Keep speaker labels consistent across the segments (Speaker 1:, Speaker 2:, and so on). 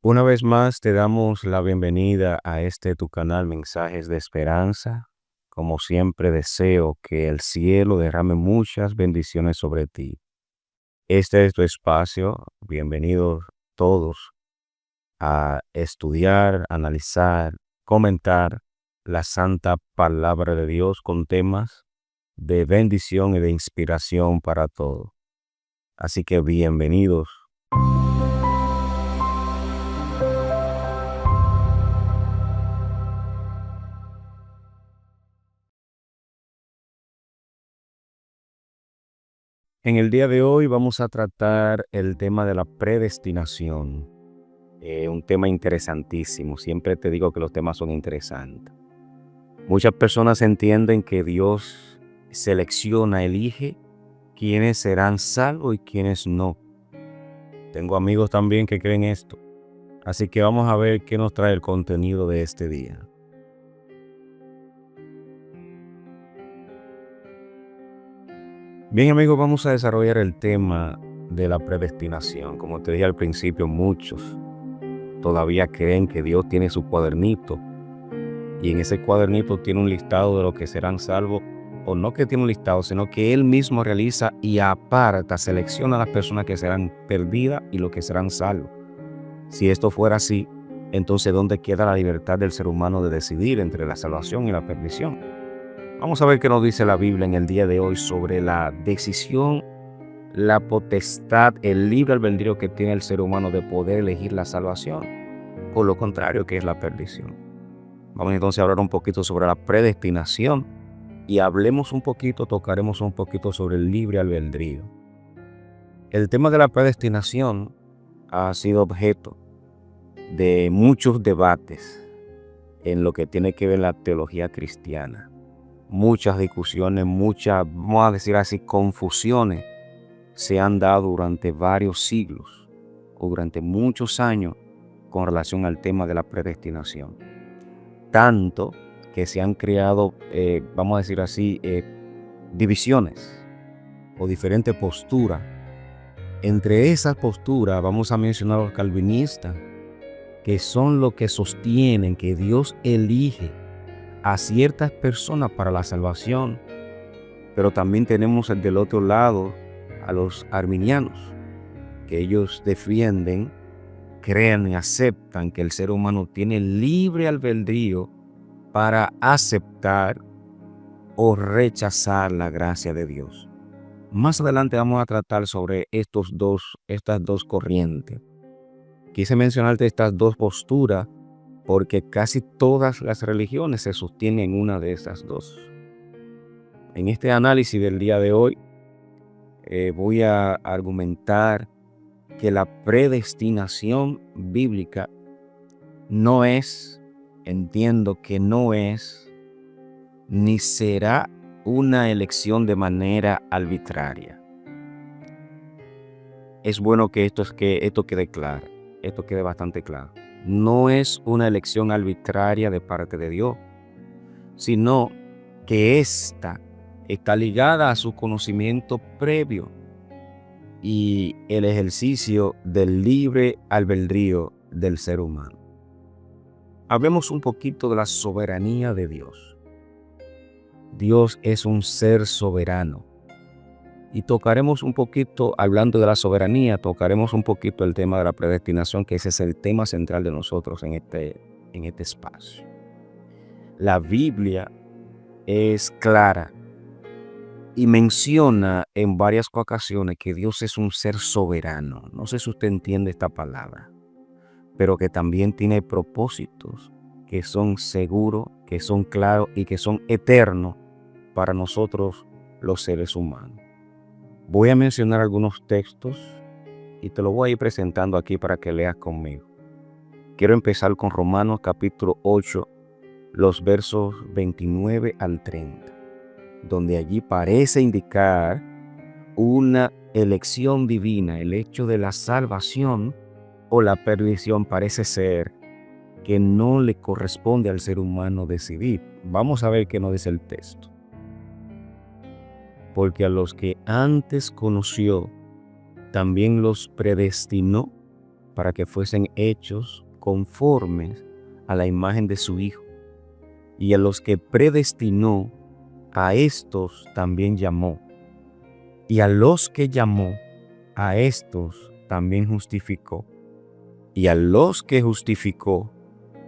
Speaker 1: Una vez más te damos la bienvenida a tu canal Mensajes de Esperanza. Como siempre deseo que el cielo derrame muchas bendiciones sobre ti. Este es tu espacio. Bienvenidos todos a estudiar, analizar, comentar la santa palabra de Dios con temas de bendición y de inspiración para todos. Así que bienvenidos. En el día de hoy vamos a tratar el tema de la predestinación. Un tema interesantísimo. Siempre te digo que los temas son interesantes. Muchas personas entienden que Dios selecciona, elige quiénes serán salvos y quiénes no. Tengo amigos también que creen esto. Así que vamos a ver qué nos trae el contenido de este día. Bien, amigos, vamos a desarrollar el tema de la predestinación. Como te dije al principio, muchos todavía creen que Dios tiene su cuadernito y en ese cuadernito tiene un listado de los que serán salvos, o no que tiene un listado, sino que Él mismo realiza y aparta, selecciona a las personas que serán perdidas y los que serán salvos. Si esto fuera así, entonces ¿dónde queda la libertad del ser humano de decidir entre la salvación y la perdición? Vamos a ver qué nos dice la Biblia en el día de hoy sobre la decisión, la potestad, el libre albedrío que tiene el ser humano de poder elegir la salvación o lo contrario, que es la perdición. Vamos entonces a hablar un poquito sobre la predestinación y tocaremos un poquito sobre el libre albedrío. El tema de la predestinación ha sido objeto de muchos debates en lo que tiene que ver la teología cristiana. Muchas discusiones, vamos a decir así, confusiones se han dado durante varios siglos o durante muchos años con relación al tema de la predestinación. Tanto que se han creado, vamos a decir así, divisiones o diferentes posturas. Entre esas posturas vamos a mencionar a los calvinistas, que son los que sostienen que Dios elige a ciertas personas para la salvación. Pero también tenemos del otro lado a los arminianos, que ellos defienden, creen y aceptan que el ser humano tiene libre albedrío para aceptar o rechazar la gracia de Dios. Más adelante vamos a tratar sobre estas dos corrientes. Quise mencionarte estas dos posturas porque casi todas las religiones se sostienen en una de esas dos. En este análisis del día de hoy voy a argumentar que la predestinación bíblica entiendo que no es ni será una elección de manera arbitraria. Es bueno que esto quede claro, esto quede bastante claro. No es una elección arbitraria de parte de Dios, sino que esta está ligada a su conocimiento previo y el ejercicio del libre albedrío del ser humano. Hablemos un poquito de la soberanía de Dios. Dios es un ser soberano. Y tocaremos un poquito, hablando de la soberanía, tocaremos un poquito el tema de la predestinación, que ese es el tema central de nosotros en este espacio. La Biblia es clara y menciona en varias ocasiones que Dios es un ser soberano. No sé si usted entiende esta palabra, pero que también tiene propósitos que son seguros, que son claros y que son eternos para nosotros los seres humanos. Voy a mencionar algunos textos y te lo voy a ir presentando aquí para que leas conmigo. Quiero empezar con Romanos capítulo 8, los versos 29 al 30, donde allí parece indicar una elección divina. El hecho de la salvación o la perdición parece ser que no le corresponde al ser humano decidir. Vamos a ver qué nos dice el texto. Porque a los que antes conoció, también los predestinó para que fuesen hechos conformes a la imagen de su Hijo. Y a los que predestinó, a estos también llamó. Y a los que llamó, a estos también justificó. Y a los que justificó,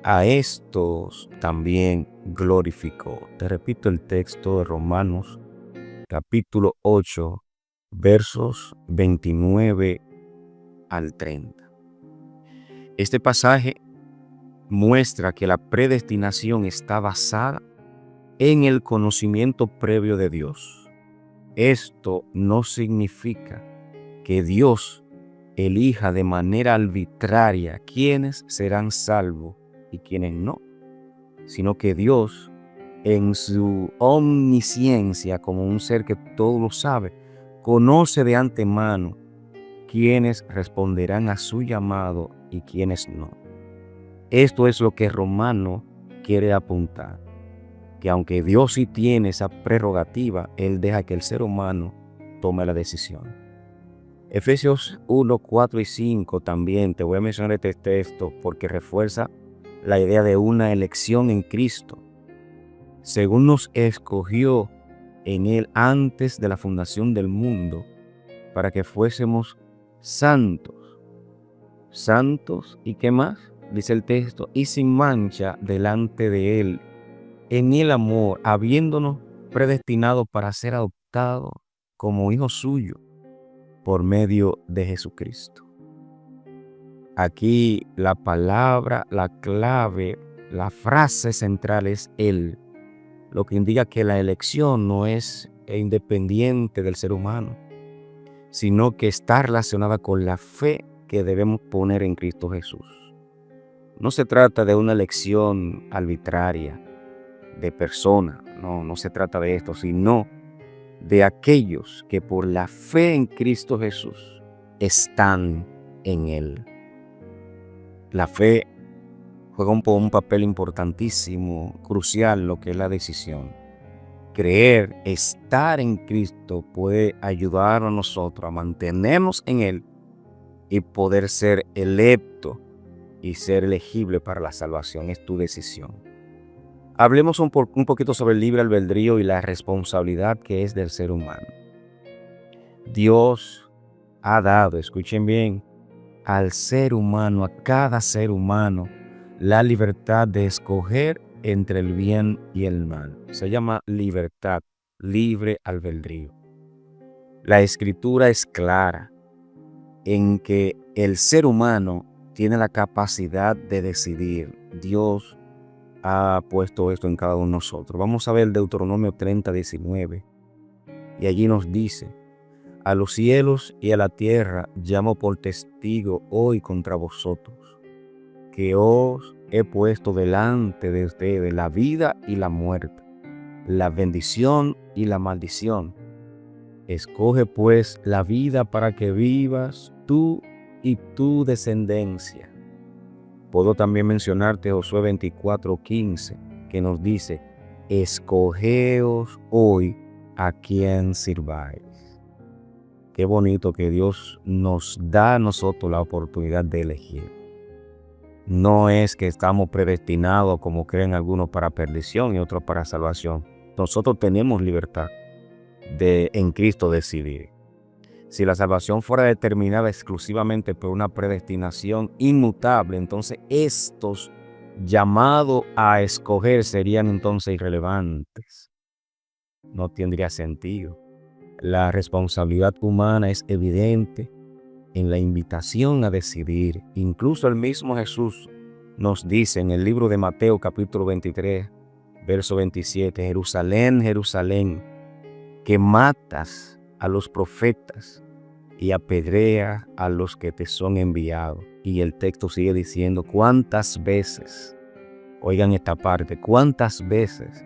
Speaker 1: a estos también glorificó. Te repito el texto de Romanos, capítulo 8, versos 29 al 30. Este pasaje muestra que la predestinación está basada en el conocimiento previo de Dios. Esto no significa que Dios elija de manera arbitraria quiénes serán salvos y quiénes no, sino que Dios, en su omnisciencia, como un ser que todo lo sabe, conoce de antemano quiénes responderán a su llamado y quiénes no. Esto es lo que Romano quiere apuntar, que aunque Dios sí tiene esa prerrogativa, Él deja que el ser humano tome la decisión. Efesios 1, 4 y 5 también te voy a mencionar este texto porque refuerza la idea de una elección en Cristo. Según nos escogió en Él antes de la fundación del mundo, para que fuésemos santos. Santos, ¿y qué más? Dice el texto, y sin mancha delante de Él, en el amor, habiéndonos predestinado para ser adoptados como hijos suyos por medio de Jesucristo. Aquí la palabra, la clave, la frase central es Él, lo que indica que la elección no es independiente del ser humano, sino que está relacionada con la fe que debemos poner en Cristo Jesús. No se trata de una elección arbitraria de persona, no se trata de esto, sino de aquellos que por la fe en Cristo Jesús están en Él. La fe juega un papel importantísimo, crucial, lo que es la decisión. Creer, estar en Cristo puede ayudar a nosotros a mantenernos en Él y poder ser electo y ser elegible para la salvación. Es tu decisión. Hablemos un poquito sobre el libre albedrío y la responsabilidad que es del ser humano. Dios ha dado, escuchen bien, al ser humano, a cada ser humano, la libertad de escoger entre el bien y el mal. Se llama libertad, libre albedrío. La Escritura es clara en que el ser humano tiene la capacidad de decidir. Dios ha puesto esto en cada uno de nosotros. Vamos a ver Deuteronomio 30, 19. Y allí nos dice: a los cielos y a la tierra llamo por testigo hoy contra vosotros, que os he puesto delante de ustedes la vida y la muerte, la bendición y la maldición. Escoge pues la vida para que vivas tú y tu descendencia. Puedo también mencionarte Josué 24:15, que nos dice: escogeos hoy a quien sirváis. Qué bonito que Dios nos da a nosotros la oportunidad de elegir. No es que estamos predestinados, como creen algunos, para perdición y otros para salvación. Nosotros tenemos libertad de en Cristo decidir. Si la salvación fuera determinada exclusivamente por una predestinación inmutable, entonces estos llamados a escoger serían entonces irrelevantes. No tendría sentido. La responsabilidad humana es evidente en la invitación a decidir. Incluso el mismo Jesús nos dice en el libro de Mateo capítulo 23, verso 27, Jerusalén, Jerusalén, que matas a los profetas y apedreas a los que te son enviados. Y el texto sigue diciendo: ¿cuántas veces, oigan esta parte, cuántas veces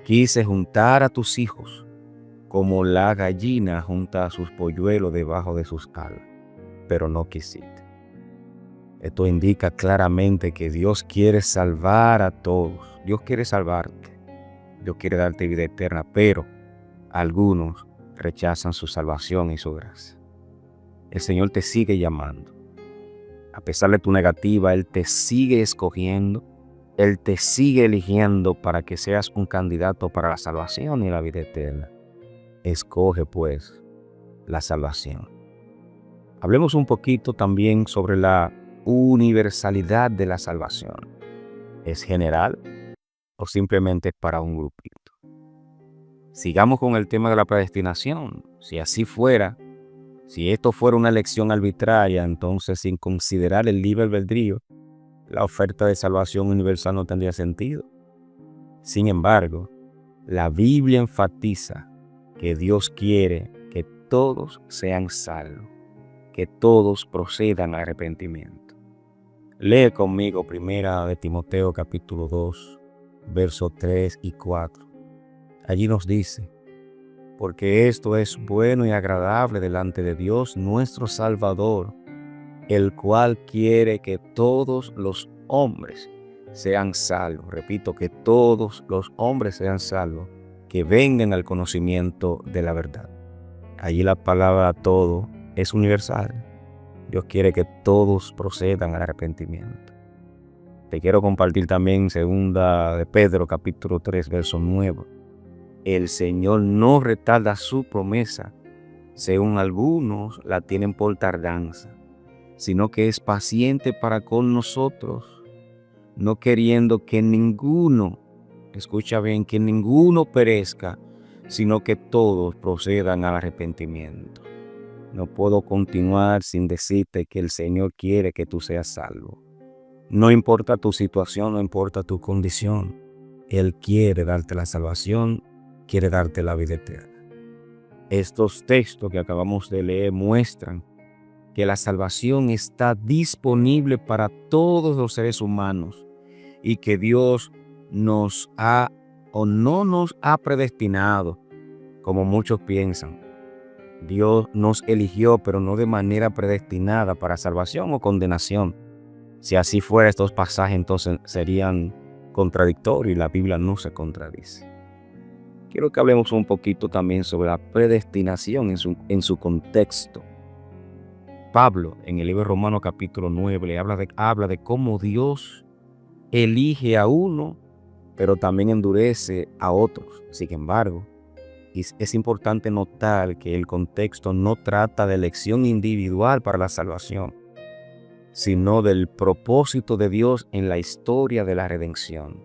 Speaker 1: quise juntar a tus hijos como la gallina junta a sus polluelos debajo de sus alas, pero no quisiste? Esto indica claramente que Dios quiere salvar a todos. Dios quiere salvarte. Dios quiere darte vida eterna, pero algunos rechazan su salvación y su gracia. El Señor te sigue llamando. A pesar de tu negativa, Él te sigue escogiendo, Él te sigue eligiendo para que seas un candidato para la salvación y la vida eterna. Escoge pues la salvación. Hablemos un poquito también sobre la universalidad de la salvación. ¿Es general o simplemente para un grupito? Sigamos con el tema de la predestinación. Si así fuera, si esto fuera una elección arbitraria, entonces sin considerar el libre albedrío, la oferta de salvación universal no tendría sentido. Sin embargo, la Biblia enfatiza que Dios quiere que todos sean salvos, que todos procedan al arrepentimiento. Lee conmigo 1 de Timoteo capítulo 2, versos 3 y 4. Allí nos dice: porque esto es bueno y agradable delante de Dios nuestro Salvador, el cual quiere que todos los hombres sean salvos. Repito, que todos los hombres sean salvos, que vengan al conocimiento de la verdad. Allí la palabra todo es universal. Dios quiere que todos procedan al arrepentimiento. Te quiero compartir también 2 de Pedro capítulo 3, verso 9. El Señor no retarda su promesa, según algunos la tienen por tardanza, sino que es paciente para con nosotros, no queriendo que ninguno, escucha bien, que ninguno perezca, sino que todos procedan al arrepentimiento. No puedo continuar sin decirte que el Señor quiere que tú seas salvo. No importa tu situación, no importa tu condición, Él quiere darte la salvación, quiere darte la vida eterna. Estos textos que acabamos de leer muestran que la salvación está disponible para todos los seres humanos y que Dios nos ha o no nos ha predestinado, como muchos piensan. Dios nos eligió, pero no de manera predestinada para salvación o condenación. Si así fuera, estos pasajes entonces serían contradictorios y la Biblia no se contradice. Quiero que hablemos un poquito también sobre la predestinación en su contexto. Pablo, en el libro de Romanos capítulo 9, habla de cómo Dios elige a uno, pero también endurece a otros. Sin embargo, es importante notar que el contexto no trata de elección individual para la salvación, sino del propósito de Dios en la historia de la redención.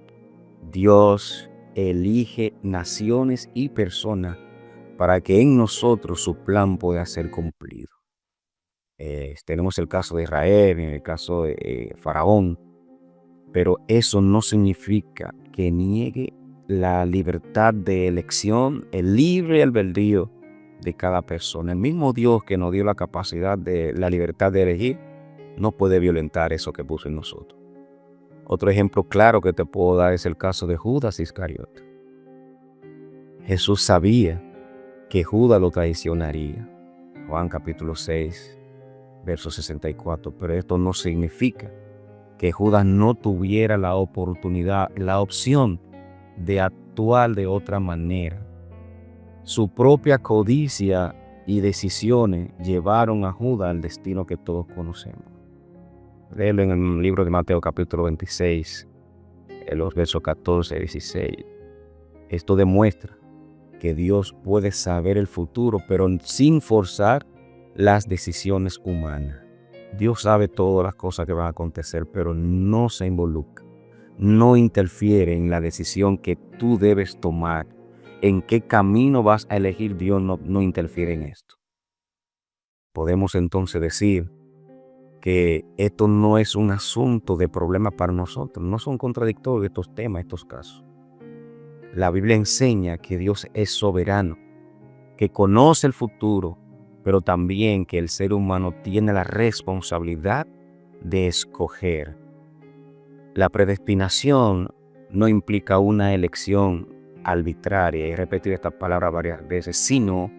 Speaker 1: Dios elige naciones y personas para que en nosotros su plan pueda ser cumplido. Tenemos el caso de Israel, el caso de Faraón, pero eso no significa que niegue la libertad de elección, el libre albedrío de cada persona. El mismo Dios que nos dio la capacidad de la libertad de elegir, no puede violentar eso que puso en nosotros. Otro ejemplo claro que te puedo dar es el caso de Judas Iscariote. Jesús sabía que Judas lo traicionaría. Juan capítulo 6, verso 64. Pero esto no significa que Judas no tuviera la oportunidad, la opción de actuar de otra manera. Su propia codicia y decisiones llevaron a Judas al destino que todos conocemos. Léelo en el libro de Mateo capítulo 26, en los versos 14 y 16. Esto demuestra que Dios puede saber el futuro, pero sin forzar las decisiones humanas. Dios sabe todas las cosas que van a acontecer, pero no se involucra, no interfiere en la decisión que tú debes tomar. En qué camino vas a elegir, Dios no interfiere en esto. Podemos entonces decir que esto no es un asunto de problema para nosotros. No son contradictorios estos temas, estos casos. La Biblia enseña que Dios es soberano, que conoce el futuro, pero también que el ser humano tiene la responsabilidad de escoger. La predestinación no implica una elección arbitraria, y he repetido esta palabra varias veces, sino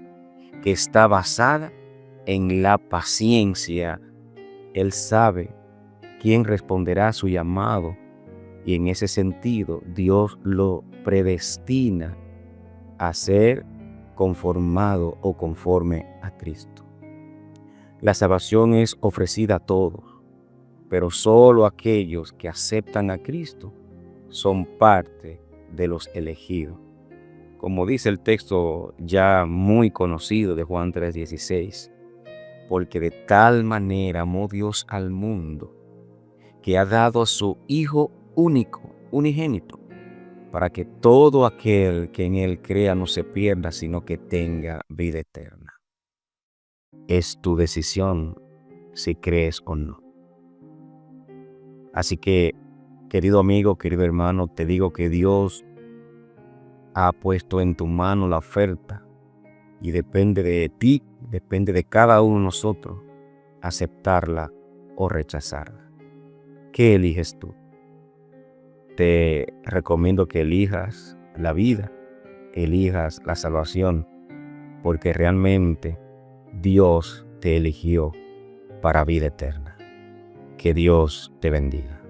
Speaker 1: que está basada en la paciencia. Él sabe quién responderá a su llamado y en ese sentido Dios lo predestina a ser conformado o conforme a Cristo. La salvación es ofrecida a todos, pero solo aquellos que aceptan a Cristo son parte de los elegidos. Como dice el texto ya muy conocido de Juan 3:16, porque de tal manera amó Dios al mundo, que ha dado a su Hijo único, unigénito, para que todo aquel que en Él crea no se pierda, sino que tenga vida eterna. Es tu decisión si crees o no. Así que, querido amigo, querido hermano, te digo que Dios ha puesto en tu mano la oferta y depende de ti, depende de cada uno de nosotros aceptarla o rechazarla. ¿Qué eliges tú? Te recomiendo que elijas la vida, elijas la salvación, porque realmente Dios te eligió para vida eterna. Que Dios te bendiga.